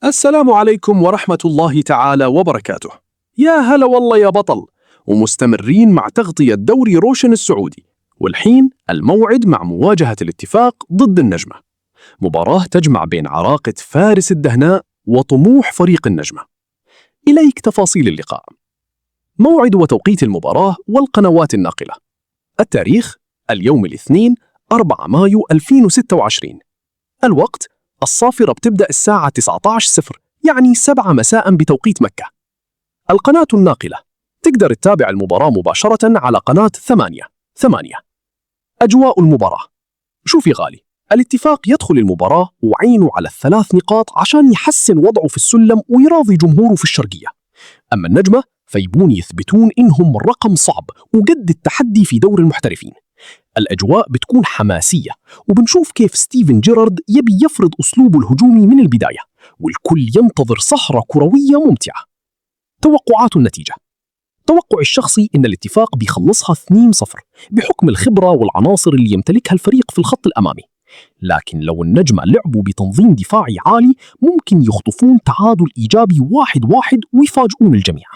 السلام عليكم ورحمة الله تعالى وبركاته. يا هلا والله يا بطل، ومستمرين مع تغطية دوري روشن السعودي. والحين الموعد مع مواجهة الاتفاق ضد النجمة، مباراة تجمع بين عراقة فارس الدهناء وطموح فريق النجمة. إليك تفاصيل اللقاء: موعد وتوقيت المباراة والقنوات الناقلة. التاريخ اليوم الاثنين 4 مايو 2026. الوقت الصافرة بتبدأ الساعة 19:00، يعني 7 مساء بتوقيت مكة. القناة الناقلة تقدر تتابع المباراة مباشرة على قناة 8. أجواء المباراة: شوف يا غالي، الاتفاق يدخل المباراة وعينه على ال3 نقاط عشان يحسن وضعه في السلم ويراضي جمهوره في الشرقية. أما النجمة فيبون يثبتون إنهم رقم صعب وقد التحدي في دور المحترفين. الأجواء بتكون حماسية، وبنشوف كيف ستيفن جيرارد يبي يفرض أسلوبه الهجومي من البداية، والكل ينتظر صخرة كروية ممتعة. توقعات النتيجة: توقعي الشخصي إن الاتفاق بيخلصها 2-0 بحكم الخبرة والعناصر اللي يمتلكها الفريق في الخط الأمامي. لكن لو النجمة لعبوا بتنظيم دفاعي عالي ممكن يخطفون تعادل إيجابي 1-1 ويفاجئون الجميع.